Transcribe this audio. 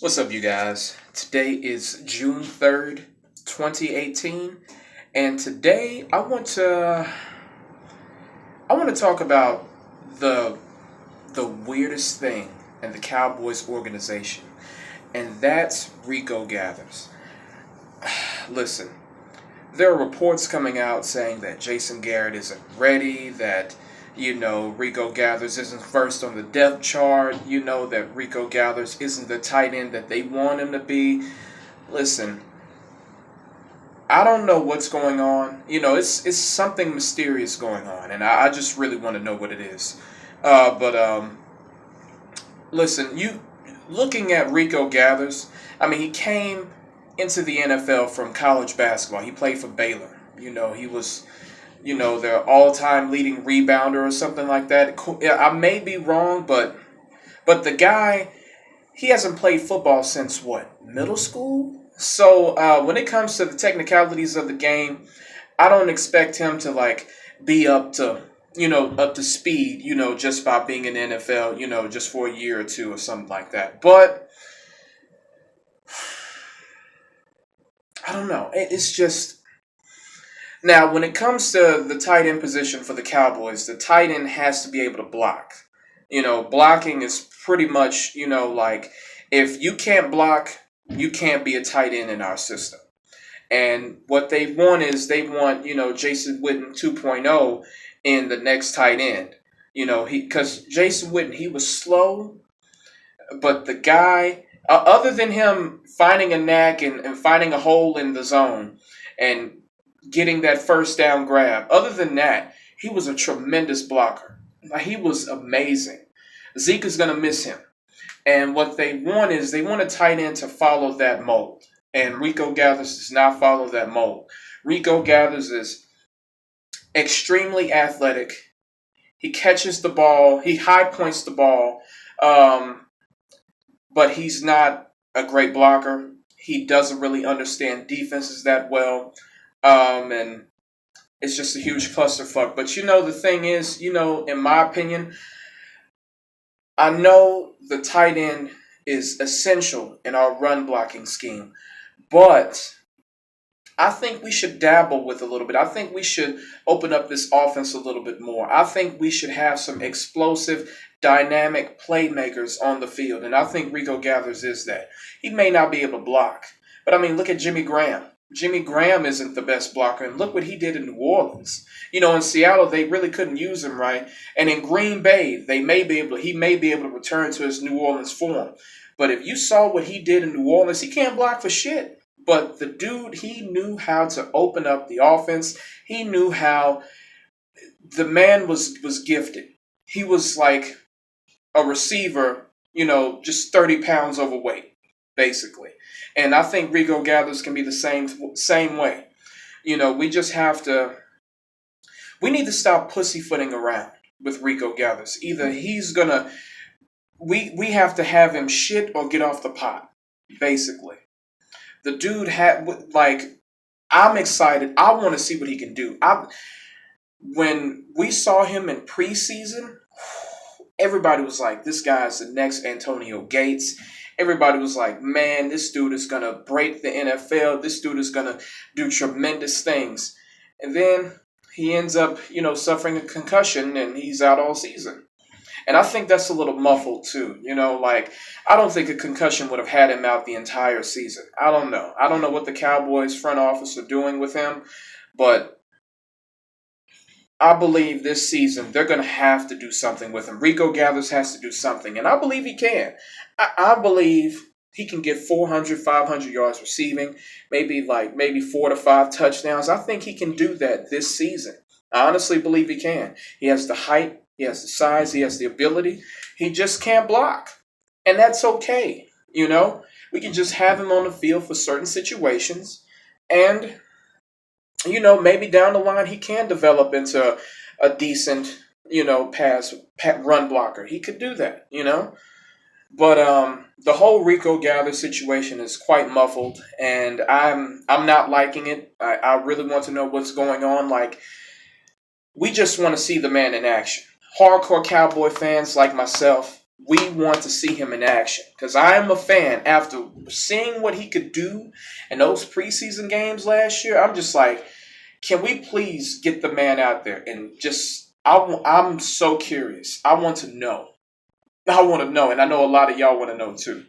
What's up, you guys? Today is June 3rd, 2018, and today I want to talk about the the weirdest thing in the Cowboys organization, and that's Rico Gathers. Listen, there are reports coming out saying that Jason Garrett isn't ready, that Rico Gathers isn't first on the depth chart, that Rico Gathers isn't the tight end that they want him to be. Listen, I don't know what's going on. It's something mysterious going on, and I just really want to know what it is. But listen, you looking at Rico Gathers, I mean, he came into the NFL from college basketball. He played for Baylor. He was their all-time leading rebounder or something like that. Yeah, I may be wrong, but the guy, he hasn't played football since what, middle school? So when it comes to the technicalities of the game, I don't expect him to be up to speed, just by being in the NFL, just for a year or two or something like that. But I don't know. It's just now when it comes to the tight end position for the Cowboys, the tight end has to be able to block. Blocking is pretty much, if you can't block, you can't be a tight end in our system. And what they want is Jason Witten 2.0 in the next tight end. Because Jason Witten, he was slow, but the guy, other than him finding a knack and finding a hole in the zone and getting that first down grab, other than that, he was a tremendous blocker. He was amazing. Zeke is going to miss him. And what they want is they want a tight end to follow that mold. And Rico Gathers does not follow that mold. Rico Gathers is extremely athletic. He catches the ball. He high points the ball. But he's not a great blocker. He doesn't really understand defenses that well. And it's just a huge clusterfuck. But the thing is, in my opinion, I know the tight end is essential in our run blocking scheme, but I think we should dabble with a little bit. I think we should open up this offense a little bit more. I think we should have some explosive, dynamic playmakers on the field, and I think Rico Gathers is that. He may not be able to block, but I mean, look at Jimmy Graham. Jimmy Graham isn't the best blocker, and look what he did in New Orleans. In Seattle, they really couldn't use him right, and in Green Bay, he may be able to return to his New Orleans form. But if you saw what he did in New Orleans, he can't block for shit. But the dude, he knew how to open up the offense. He knew how. The man was gifted. He was like a receiver, just 30 pounds overweight, basically. And I think Rico Gathers can be the same way. We need to stop pussyfooting around with Rico Gathers. Either we have to have him shit or get off the pot, basically. The dude I'm excited. I want to see what he can do. When we saw him in preseason, everybody was like, this guy's the next Antonio Gates. Everybody was like, man, this dude is going to break the NFL. This dude is going to do tremendous things. And then he ends up, suffering a concussion and he's out all season. And I think that's a little muffled too. I don't think a concussion would have had him out the entire season. I don't know. I don't know what the Cowboys front office are doing with him, but I believe this season they're going to have to do something with him. Rico Gathers has to do something, and I believe he can. I believe he can get 400, 500 yards receiving, maybe 4 to 5 touchdowns. I think he can do that this season. I honestly believe he can. He has the height, he has the size, he has the ability. He just can't block, and that's okay. We can just have him on the field for certain situations, and maybe down the line he can develop into a decent, run blocker. He could do that, But the whole Rico Gather situation is quite muffled, and I'm not liking it. I really want to know what's going on. We just want to see the man in action. Hardcore Cowboy fans like myself, we want to see him in action because I am a fan. After seeing what he could do in those preseason games last year, I'm just like, can we please get the man out there and just? I'm so curious. I want to know. I want to know, and I know a lot of y'all want to know too.